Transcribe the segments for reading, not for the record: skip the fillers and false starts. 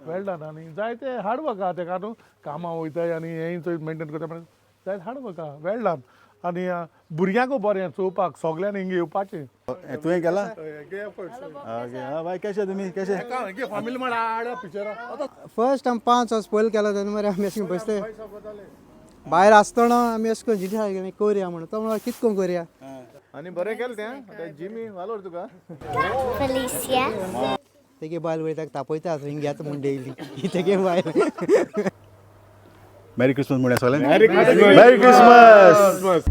वेल done आनी जाय ते हार्ड वर्क आहा तेका न्हू कामां वयताय आनी हें चोय मेंटेन करता म्हण जाय हार्ड वर्क आहा वेल डन आनी भुरग्यांकूय बरें चोवपाक सगळ्यांनी हिंगा येवपाचें तुवें केला फॅमिली ओके बाय कशे तुमी कशे म्हण हाड पिक्चरां फर्स्ट आमी 5 वर्स पयलीं केला तेन्ना मरे आमी अशें बसले भायर आसतना आमी अशें करून जिडी गेले करया म्हणून तो म्हणून कितें करून करया आनी बरें केलें तें जिमी वालोर तुका Felicia. तेगे बायल वयता तापयता हिंग घेता म्हूण डेयली तेगे बायल मेरी क्रिसमस म्हणून सगळ्यांक मेरी क्रिसमस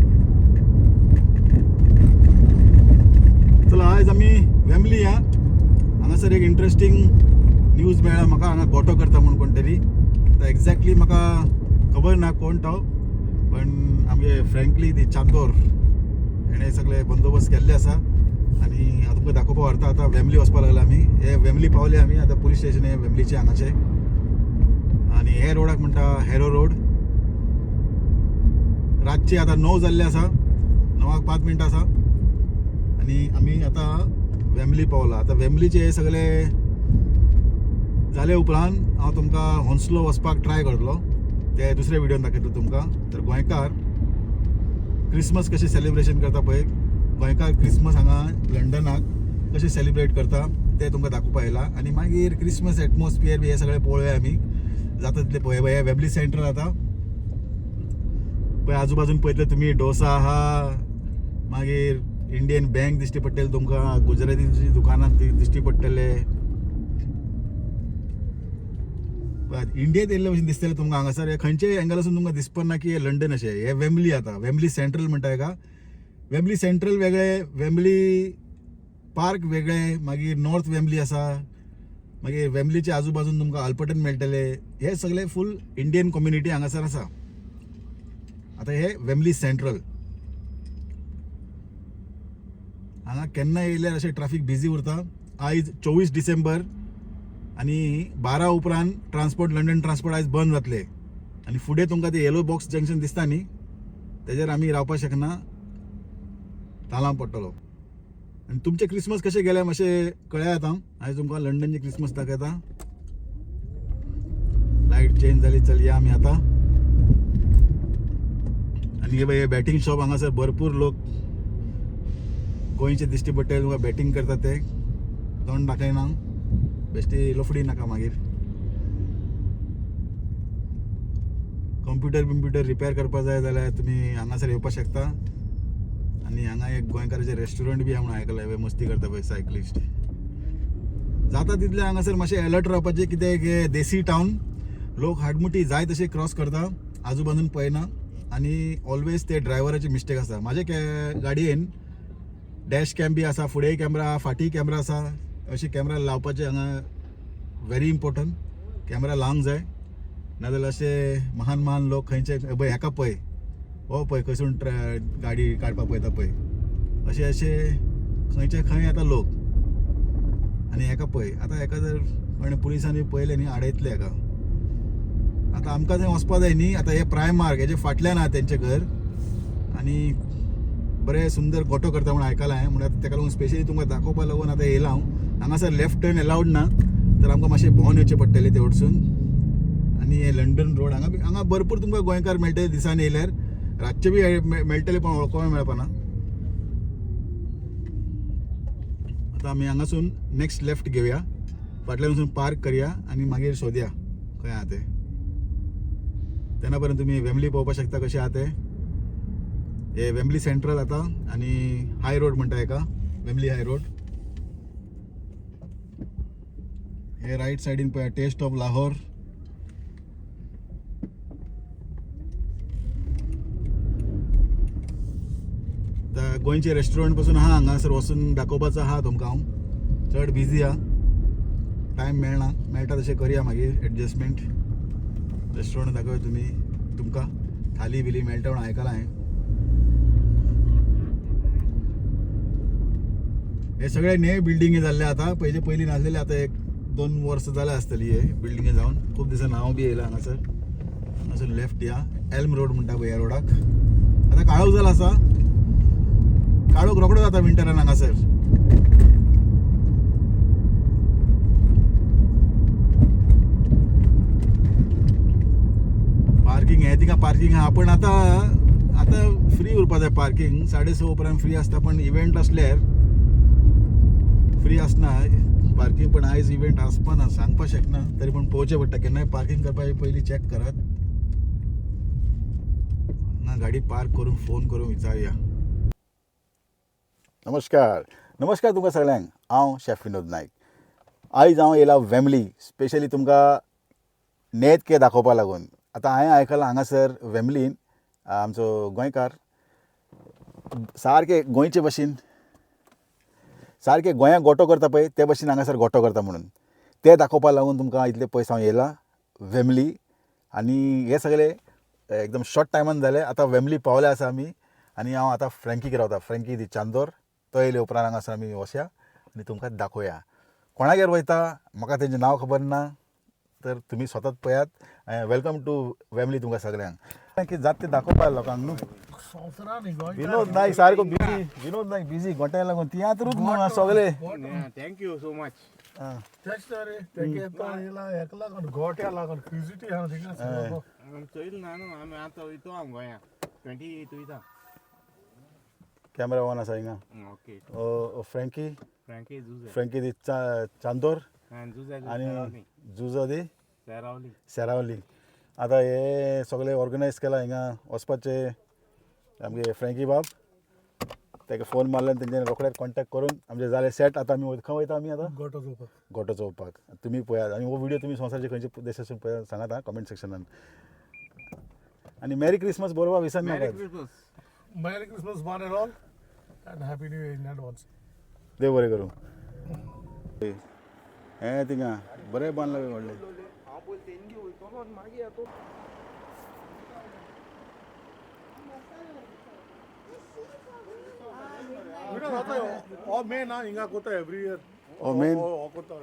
चला आयज आमी वेमली या हांगासर एक इंटरेस्टिंग न्यूज मेळ्ळा म्हाका हांगा गोठो करता म्हणून कोण तरी आतां एक्झॅक्टली म्हाका खबर ना कोण तो पण आमगे फ्रँकली ती चांदोर हेणे सगळे बंदोबस्त केल्ले आसा आनी हांव तुमकां दाखोवपा व्हरता आतां वेमली वचपा लागला आमी हे वेमली पावले आमी आतां पुलीस स्टेशन हे वेमलीचे हांगाचे आनी हे रोडाक म्हणटा हेरो रोड रातचे आतां 9 जाल्ले आसा 9:05 मिनटां आसा आनी आमी आतां वेमली पावला आतां वेमलीचे हे सगळे जाले उपरांत हांव तुमकां हॉन्सलो वचपाक ट्राय करतलो ते दुसऱ्या व्हिडिओन दाखयतलो तुमकां तर गोंयकार क्रिसमस कशें सेलिब्रेशन करता पळय गोंयकार क्रिसमस हांगा लंडनाक कशें सेलिब्रेट करता ते तुमकां दाखोवपा येयला आनी मागीर क्रिसमस एटमॉस्फियर बी हे सगळे पळोवया आमी जाता तितले पळय हे वेमली सेंटर आतां पळय आजू बाजून पळयतले तुमी डोसा आहा मागीर इंडियन बँक दिश्टी पडटली तुमकां गुजराती दुकानां दिश्टी पडटले इंडियेंत येयल्ले भशेन दिसतले तुमकां हांगासर हे खंयचेय एंगलासून तुमकां दिसपना की हे लंडन अशें हे वेमली आतां वेमली सेंट्रल म्हणटा हेका वेमली सेंट्रल वेगळे वेमली पार्क वेगळे मागीर नॉर्थ वेमली आसा मागीर वेमलीचे आजू बाजून तुमकां आल्पर्टन मेळटले हे सगळे फूल इंडियन कम्युनिटी हांगासर आसा आतां हे वेमली सेंट्रल हांगा केन्ना येयल्यार अशें ट्रॅफिक बिजी उरता आयज 24 डिसेंबर आनी 12 उपरांत ट्रान्सपोर्ट लंडन ट्रान्सपोर्ट आयज बंद जातले आनी फुडें तुमकां ते येलो बॉक्स जंक्शन दिसता न्ही तेजेर आमी रावपाक शकना तालां पडटलो आनी तुमचे क्रिसमस कशें गेले मातशें कळया आतां आयज तुमकां लंडनची क्रिसमस दाखयता लायट चेंज जाली चलया आमी आतां आनी हे बॅटींग शॉप हांगासर भरपूर लोक गोंयचे दिश्टी पडटले तुमकां बॅटींग करता ते तोंड दाखयना बेश्टी लफडी नाका मागीर कंप्युटर रिपेअर करपा जाय जाल्यार तुमी हांगासर येवपाक शकता आनी हांगा एक गोंयकाराचें रेस्टॉरंट बी म्हणून आयकलां हे मस्ती करता पळय सायकलिस्ट जाता तितले हांगासर मातशें अलर्ट रावपाचें कित्याक हे देसी टावन लोक हाडमुटी जाय तशें क्रॉस करता आजू बाजून पळयना आनी ऑलवेज ते ड्रायव्हराची मिस्टेक आसा म्हाजे गाडयेन डॅश कॅम बी आसा फुडेंय कॅमेरा फाटीं कॅमेरा आसा अशें कॅमेरा लावपाचें हांगा व्हेरी इम्पॉर्टंट कॅमेरा लावंक जाय नाजाल्यार अशे महान लोक खंयचे पळय हेका पळय हो पळय खंयसून गाडी काडपाक पळयता पळय अशे खंयचे खंय येता लोक आनी हेका पळय आतां हेका जर कोणें पुलिसांनी पळयलें न्ही आडयतले हेका आतां आमकां थंय वचपा जाय न्ही आतां हे प्रायमार्क हेजे फाटल्यान आहा तेंचें घर आनी बरें सुंदर गोठो करता म्हणून आयकलां हांवें म्हणून तेका लागून स्पेशली तुमकां दाखोवपाक लागून आतां येयला हांव हांगासर लेफ्ट टर्न अलावड ना तर आमकां मातशें भोंवन येवचें पडटलें ते वटसून आनी हे लंडन रोड हांगा भरपूर तुमकां गोंयकार मेळटले दिसान येयल्यार रातचे बी मेळटले पण वळखोवंक मेळपाना आतां आमी हांगासून नेक्स्ट लेफ्ट घेवया फाटल्यान वचून पार्क करया आनी मागीर सोदया खंय आहा तें तेन्ना पर्यंत तुमी वेमली पळोवपाक शकता कशें आहा तें हे वेमली सेंट्रल आतां आनी हाय रोड म्हणटा हेका वेमली हाय रोड हे रायट सायडीन पळया टेस्ट ऑफ लाहोर गोंयचे रेस्टॉरंट पासून आहा हांगासर वचून दाखोवपाचो आहा तुमकां हांव चड बिजी आहा टायम मेळना मेळटा तशें करया मागीर एडजस्टमेंट रेस्टॉरंट दाखोवया तुमकां थाली बिली मेळटा म्हणून आयकलां हांवें हे सगळे नवे बिल्डिंगी जाल्ले आतां पयलीं नासलेले आतां 1-2 वर्सां जाल्यां आसतली हे बिल्डिंगे जावन खूब दिसान हांव बी येयला हांगासर लेफ्ट या एल्म रोड म्हणटा पळय ह्या रोडाक आतां काळोख जाला आसा काळोख रोखडो जाता विंटरान हांगासर पार्किंग आहे तिका पार्किंग हा पण आता आता फ्री उरपा जाय पार्किंग 6:30 पर्यंत फ्री असता पण इव्हेंट असल्यार फ्री असना पार्किंग पण आयज इव्हेंट आसपाना सांगपा शकना तरी पण पोवचे पडटा केन्नाय पार्किंग करपाक पयलीं चॅक करात ना गाडी पार्क करून फोन करून विचारया. नमस्कार नमस्कार तुमकां सगळ्यांक. हांव शेफ विनोद नायक. आयज हांव येयला वेमली स्पेशली तुमकां नेत के दाखोवपा लागून. आतां हांवें आयकलां हांगासर वेमलीन आमचो गोंयकार सारके गोंयचे भशेन सारके गोंयाक गोठो करता पळय ते भशेन हांगासर गोठो करता म्हणून ते दाखोवपा लागून तुमकां इतले पयस हांव येयला वेमली. आनी हे सगळे एकदम शॉर्ट टायमान जाले. आतां वेमली पावले आसा आमी आनी हांव आतां फ्रँकीक रावता. फ्रँकी दी चांदोर तो येयले उपरांत हांगासर आमी वसया आनी तुमकां दाखोवया. कोणागेर वयता म्हाका तेंचें नांव खबर ना तर तुमी स्वताच पळयात. वेलकम टू वेमली तुमकां सगळ्यांक. कितें जाता तें दाखोवपा लोकांक न्हू. संवसारा न्ही गोंयकार. विनोद नायक सारको बिजी विनोद नायक बिजी गोट्याक लागून तियात्रूच म्हणून सगळे. Thank you so much. तेच तर रे तेगे तो येयला हेका लागून गोट्या लागून क्युजिटी हा थिंगा चोयल ना न्हू आमी आतां वयतो हांव गोंया 28 वयता. कॅमेरा ऑन आसा हिंगा. ओके फ्रँकी फ्रँकी जुजे फ्रँकी दी चांदोर जुजे आनी जुजो दी सेरावली. सेरावली. आतां हे सगळे ऑर्गनायज केला हिंगा वचपाचे आमगे फ्रँकी बाब. ताका फोन मारल्यान तेंच्यानी रोखड्याच कॉन्टॅक्ट करून आमचे जाले सेट. आतां आमी खंय वयता आमी आतां गोटो चोवपाक. गोठो चोवपाक. तुमी पळयात आनी हो व्हिडिओ तुमी संवसारचे खंयचे देशासून पळयात सांगात आं कमेंट सेक्शनान. आनी मेरी क्रिसमस बरोवपा विसरनाकात. Merry Christmas one and all and happy new year in advance. देव बरें करूं. हें थिंगा बरें बांदलां व्हडलें. ओ मे ना हिंगा कोता एवरी ईयर. ओ मेन ओ कोता.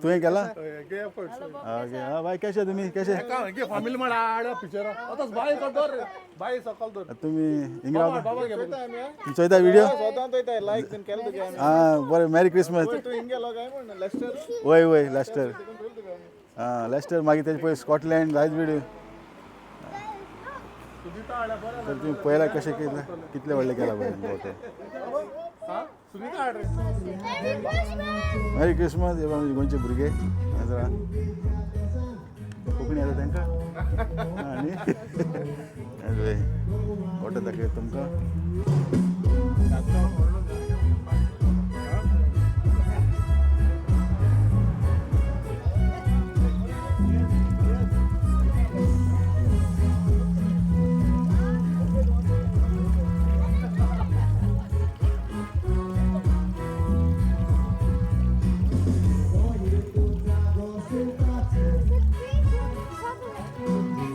तुवें केला. गे एफर्ट्स. ओके हां बाय कशे तुमी कशे गे फॅमिली म्हणा आडा पिक्चर. आतां बाय कर बाय सकल दर. तुमी हिंगा रावता बाबा गे तुमी चोयता व्हिडिओ. लायक बीन केलं तुगे आमी. हां बरें मेरी क्रिसमस. तू हिंगे काय म्हण लेस्टर वय वय लेस्टर. हां लेस्टर मागीर तेजे पळय स्कॉटलँड जायत व्हिडिओ. तर तुम्ही पळयला कशें कितले व्हडले केला पळय गोठो. सुनीता आड रे. मेरी क्रिसमस हे आमचे गोंयचे भुरगे जरा कोंकणी येता तांकां आनी गोठो दाखय तुमकां.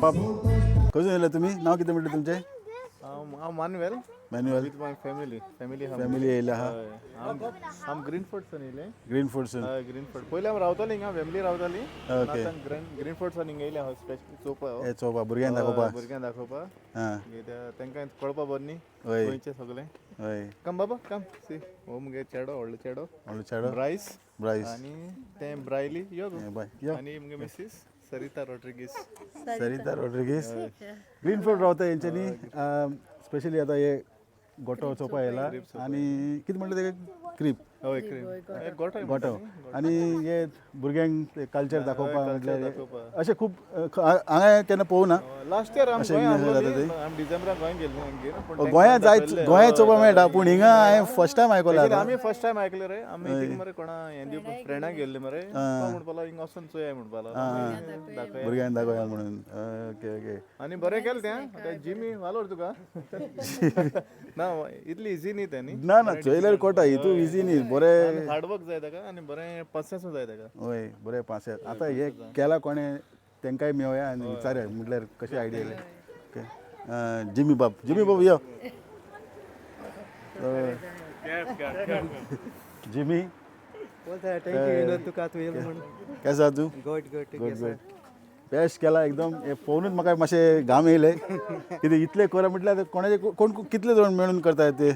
बाप खंयसून येयले तुमी. नांव कितें म्हणलें तुमचें. हांव Manvel manual with my family family येयले आहा आम ग्रीनफोर्टसून येयले. ग्रीनफोर्डसून. ग्रीनफोर्ट पयलीं आमी रावताली हिंगा फॅमिली रावताली. ओके ग्रीनफोर्टसून हिंगा येयले हांव स्पेशली चोवपा हे चोवपा भुरग्यांक दाखोवपा. भुरग्यांक दाखोवपाक. हां तांकां कळपा बरें न्ही वय गोंयचें सगळें. वय कम बाबा कम सी हो मुगे चेडो व्हडलो चेडो व्हडलो चेडो ब्रायस ब्रायस. आनी तें ब्रायली यो गो. हे बाय यो आनी मुगे मिसीस सरिता रॉड्रिगीस. सरिता रॉड्रिगीस. ग्रीनफोर्ड रावता हेंच्यांनी स्पेशली आतां हे गोठो चोवपा येयला आनी कितें म्हणटा तेका क्रीप हय क्रीम गोठो गोठो आनी हे भुरग्यांक कल्चर दाखोवपा म्हटल्यार अशें खूब हांगा केन्ना पळोवना. लास्ट इयर अशें हिंगा जाता ते. आमी डिसेंबराक गोंय गेल्ले गोंयांत जायत गोंयांत चोवपा मेळटा पूण हिंगा हांवें फर्स्ट टायम आयकलां. आमी फर्स्ट टायम आयकले रे. आमी थिंग मरे कोणा हें दिवपाक फ्रेंडाक गेल्ले मरे म्हणपालो हिंगा वचून चोया म्हणपालो भुरग्यांक दाखोवया म्हणून. ओके ओके आनी बरें केलें तें. आतां जिमी वालोर तुका ना इतली इजी न्ही तें न्ही. ना ना चोयल्यार कोटा हितू इजी न्ही. बरें हार्डवर्क जाय ताका आनी बरें पसियन्स जाय ताका. वय बरें पास. आतां हे केला कोणें तेंकाय मेवया आनी विचारया म्हटल्यार कशें आयडिया येयले. ओके जिमी बाब यो जिमी थँक्यू तुका तूं येयलो म्हण. केसो आहा तूं. Good good good good. Best केला एकदम हे पळोवनूच म्हाका मातशें घाम येयले कितें इतले करा म्हटल्यार कोणाचे कोण कितले जाण मेळून करतात ते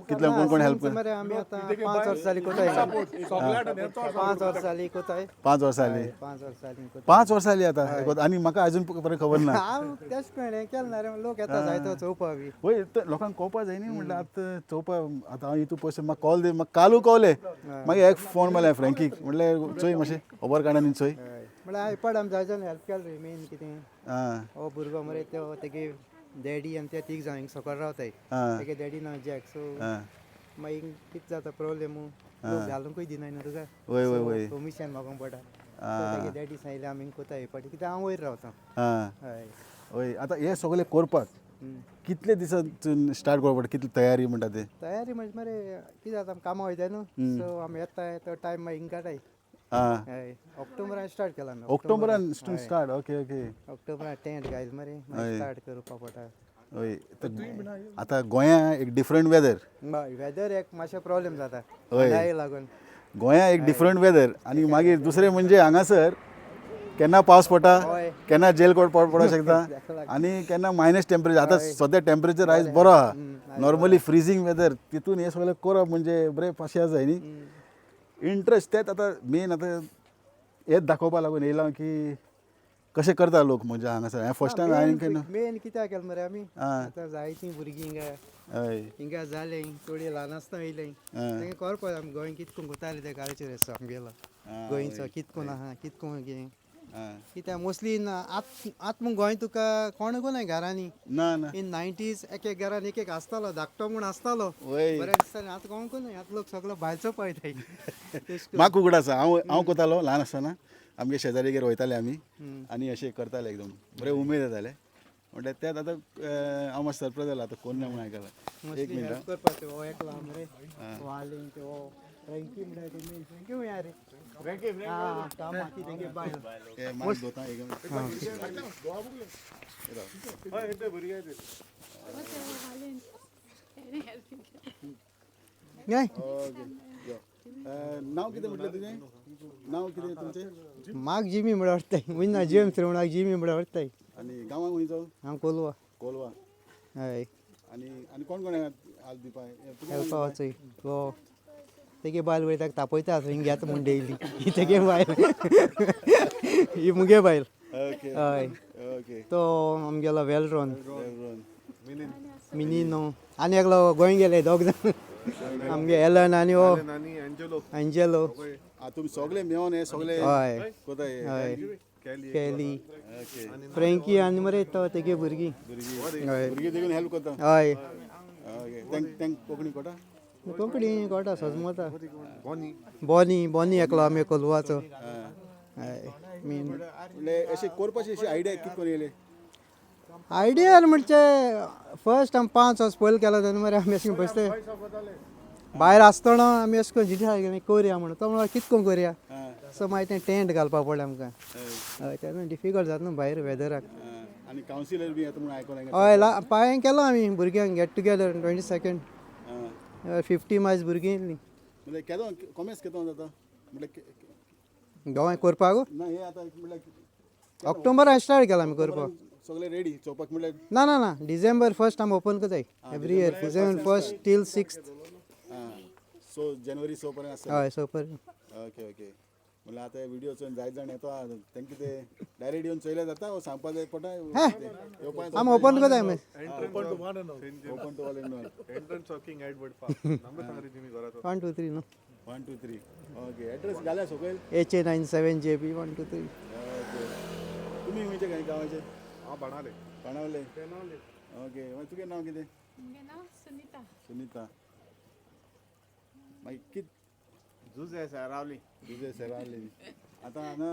कितले कोण कोण हेल्प मरे आमी आतां 5 वर्सां जालीं कोताय 5 वर्सां जालीं कोताय 5 वर्सां जाली 5 वर्सां जालीं कोताय 5 वर्सां जाली आतां आनी म्हाका अजून पर्यंत खबर ना हांव तेच कळ्ळें हें केलें ना रे लोक येता जायतो चोवपा बी वय लोकांक कळपा जाय न्ही म्हटल्यार आतां चोवपा आतां हांव हितू पयस म्हाका कॉल दे म्हाका कालू कळले मागीर एक फोन मारलें फ्रँकीक म्हटल्यार चोय मातशें खबर काडा न्ही चोय म्हळ्यार आयपड आमी जाय जाण हेल्प केलें रे मेन कितें आं हो भुरगो मरे तो तेगे डॅडी आनी ते तीग जाण हिंग सकयल रावताय आं तेगे डॅडी नांव जॅक सो आं मागीर कितें जाता प्रॉब्लेम लोक घालूंकूय दिनाय न्हू तुका वय वय वय परमिशन मागोंक पडटा सो तेगे डॅडी सांगलें आमी कोता येवपाचें कित्याक हांव वयर रावतां आं हय वय आतां हे सगळें करपाक कितले दिसांतून स्टार्ट करपा पडटा कितली तयारी म्हणटा ते तयारी म्हणजे मरे कितें जाता आमी कामां वयताय न्हू सो आमी येताय तो टायम मागीर हिंग काडटाय आं हय ऑक्टोबरान स्टार्ट केला आमी ऑक्टोबरान स्टार्ट ओके ओके ऑक्टोबरान टेंट घायल मरे मागीर स्टार्ट करपा पडटा वय आतां गोंया एक डिफरंट वेदर वेदर एक मातशें प्रॉब्लेम जाता हय. लाय लागून गोंया एक डिफरंट वेदर आनी मागीर दुसरें म्हणजे हांगासर केन्ना पावस पडटा हय. केन्ना जेल कोट पडूंक शकता आनी केन्ना मायनस टेम्परेचर आतां सद्या टेम्परेचर आयज बरो आहा नॉर्मली फ्रिजींग वेदर तितून हे सगळें करप म्हणजे बरें पाशें जाय न्ही इंट्रस्ट तेच आतां मेन आतां हेच दाखोवपा लागून येयलां की कशें करता लोक म्हणजे हांगासर हांवें फर्स्ट टायम हांवें केन्ना मेन कित्याक केलें मरे आमी आतां जायतीं भुरगीं हिंगा हय हिंगा जालें थोडीं ल्हान आसतना येयलें तेंका कळपा आमी गोंय कितको कोताले ते कल्चर आमगेलो गोंयचो कितकोन आहा कितको कितें कित्याक मोस्टली आतां म्हूण गोंय तुका कोणूच ना घरांनी ना ना इन 90s एक एक घरान एक एक आसतालो धाकटो म्हूण आसतालो वय बरें दिसतालें आतां कोणूच ना आतां लोक सगळो भायरचो पळयताय म्हाका उगड आसा हांव कोतालो ल्हान आसतना आमगे शेजारीगेर वयताले आमी आनी अशें करताले एकदम बरें उमेद येताले म्हटल्यार तेच आतां हांव मातशें सरप्रायज जाला आतां कोण ना म्हणून आयकलां एक मिनट हेल्प करपाचें हो एकलो मरे वालींग ते हो फ्रँकी म्हणटा ते मेन फ्रँकी हुंय रे फ्रँकी हां कामां ती तेगे बायल हे मात दोता एक मिनट काय नांव कितें म्हटलें तुजें नांव कितें तुमचें म्हाका जिमी म्हणून व्हरताय विना जिम श्रवणाक जिमी म्हणून व्हरताय आनी गांवांक खंयचो हांव कोलवा कोलवा हय आनी आनी कोण कोण हाल दिवपा हेल्पा वचय तो तेगे बायल वयता तापयता हिंग घेता म्हूण डेयली ही तेगे बायल ही मुगे बायल ओके हय ओके तो आमगेलो वेलरोन मिनी न्हू आनी एकलो गोंय गेले दोग जाण आमगे एलन आनी हो एंजेलो तुमी सगळे मेळोन हे सगळे हय कोताय हय केली ओके फ्रँकी आनी मरे तो तेगे भुरगीं हय भुरगीं देखून हेल्प करता हय ओके तेंक कोंकणी कोटा कोंकणी कोटा सजमता बॉनी एकलो आमी कोलवाचो हय मेन म्हणजे अशें करपाची अशी आयडिया कित कोन येयले आयडिया म्हणजे फर्स्ट आमी 5 वर्स पयलीं केलो तेन्ना मरे आमी अशें बसले भायर आसतना आमी अशें करून चिंता करया म्हणून तो म्हणून कितको करया सो मागीर तें टेंट घालपा पडलें आमकां हय तेन्ना डिफिकल्ट जाता न्हू भायर वेदराक आनी कावन्सिलर बी येता म्हणून आयकोन हय पांयां केलो आमी भुरग्यांक गेट टुगेदर 22nd 50 मायज भुरगीं येयलीं म्हणजे केदो कॉमेर्स केदो जाता म्हणजे गोंय करपाक ना हे आतां म्हणल्यार ऑक्टोबरान स्टार्ट केला आमी करपाक सगळे रेडी चोवपाक म्हणल्यार ना ना ना डिसेंबर 1st आमी ओपन करताय every year December 1st till 6th so जानेवारी स पर्यंत आसता हय सो पर ओके ओके म्हणल्यार आतां विडियो चोवन जायत जाण येता तेंका ते डायरेक्ट येवन चोयले जाता वो सांगपा जाय पडटा येवपा आमी ओपन करताय आमी open to all in all 1 2 3 न्हू 1 2 3 ओके एड्रेस घाल्या सकयल HA97 JB 1 2 3 ओके तुमी खंयचे खंय गांवाचे हांव बाणावले ओके मागीर तुगे नांव कितें सुनीता मागीर कित जुजे रावली तुजे सेरावले आतां हांगा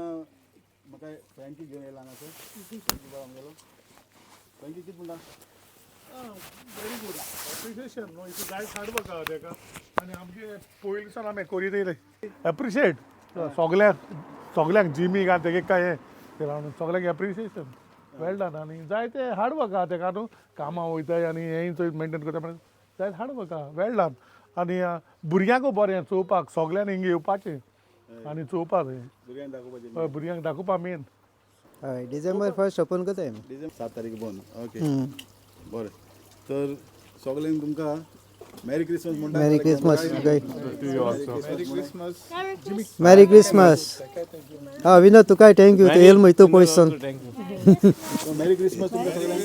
म्हाका फ्रँकी घेवन येयला हांगासर आमगेलो फ्रँकी कित म्हणटा व्हेरी गूड एप्रिसिएशन न्हू इतू जायत हाड बघा तेका आनी आमगे पयलींसान आमी करीत येयले एप्रिशिएट सगल्यांक जिमीक आनी तेगे काय ते रावन सगल्यांक एप्रिसिएशन वेल डन आनी जायते हाड बघा तेका न्हू कामां वयताय आनी हेंय चोय मेंटेन करता म्हणून जायत हाड बघा वेल डन आनी भुरग्यांकूय बरें चोवपाक सगल्यांनी हिंगा येवपाचें आनी चोवपाक भुरग्यांक दाखोवपाचें भुरग्यांक दाखोवपा मेन हय डिसेंबर 1 ओपन करता आमी. 7 तारीख बंद. ओके बरें तर सगळ्यांक तुमकां मेरी क्रिसमस म्हणटा. मेरी क्रिसमस क्रिसमस. Merry Christmas. हा विनोद तुकाय थँक्यू तू येल मग तू पयसून. मेरी क्रिसमस तुमकां सगळ्यांक.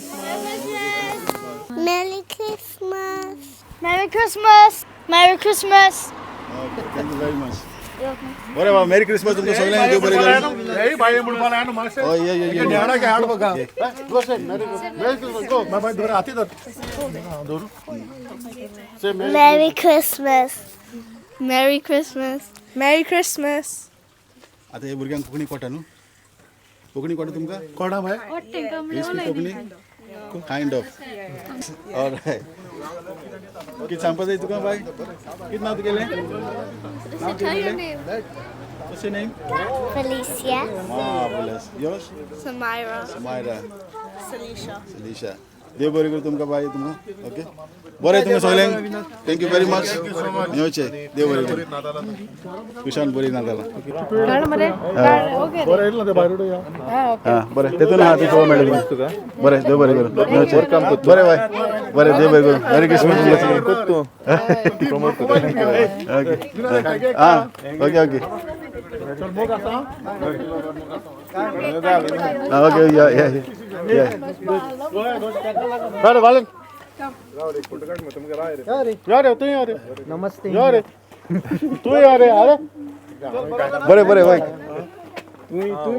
Merry Christmas. Merry Christmas. Merry Christmas. Okay thank you very much. बरें बाबा मेरी क्रिसमस तुमकां सगळ्यांक देव बरें करूं. ए भाई म्हणपाला आहे ना मासे हय ये ये ये न्याडा काय हाड बघा गो से मेरी क्रिसमस गो बाय धर हाती धर धरू से Merry Christmas. Merry Christmas. Merry Christmas. आता हे भुरग्यांक कोंकणी कळटा न्हू. कोंकणी कळटा तुमकां. कोणा भाई कोंकणी काइंड ऑफ. ऑलराइट कितें सांगपा जाय तुका बाय. कितें नांव तुगेलें. What's your name? Felicia. Marvelous. Yours? Samira. Myra. Salisha. Salisha. देव बरें करूं तुमकां बाय तुमकां. ओके बरें तुमकां सगळ्यांक. Thank you very much. येवचें देव बरें करूं. कुशान बरी नातालां. बरं येईल ना ते बाहेर या हां बरें तेतून आहा ती सगळं मेळटलें तुका. बरें देव बरें करूं. येवचें बरें बाय. बरें देव बरें करूं. मेरी क्रिसमस तुमकां. ओके हां ओके ओके चल मोग असा ओके या या या बरं वाले अरे या रे तू या रे नमस्ते. या रे तू या रे अरे बरें बरें बाय. तू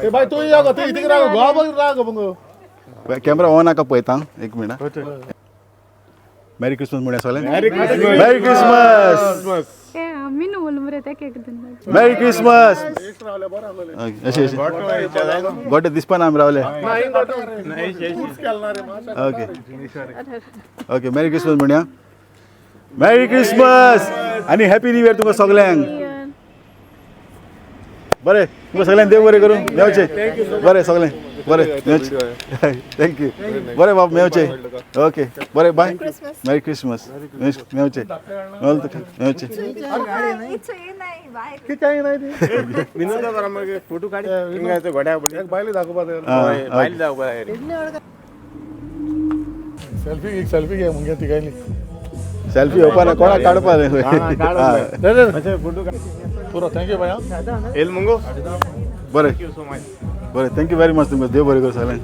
ए भाई तू या गो तू इथे राग गो बघ राग मग कॅमेरा ऑन आका पळयता एक मिनिट. मेरी क्रिसमस म्हणया सगळ्यांक. Merry Christmas. Merry Christmas. अशें अशें गोटे दिसपा ना आमी रावले. ओके ओके मेरी क्रिसमस म्हणया. मेरी क्रिसमस आनी हॅपी न्यू इयर तुमकां सगळ्यांक. बरें तुमकां सगळ्यांक देव बरें करूं. मेवचें बरें सगळें बरें मेवचें. थँक्यू बरें बाब मेवचें. ओके बरें बाय. मेरी क्रिसमस मेवचें मेवचें. किती नाही ते विनोदा बरं मग फोटो काढ इंगायचं घोड्या बडी एक बायले दाखवता बाईल जाऊ बरं सेल्फी घे मग ती काय नाही सेल्फी येवपा ना कोणाक काडपा रे. फोटो पुरो थँक्यू भाई एल मंगो बरें सो मच. बरें थँक्यू व्हेरी मच तुमकां देव बरें करूं सगळ्यांक.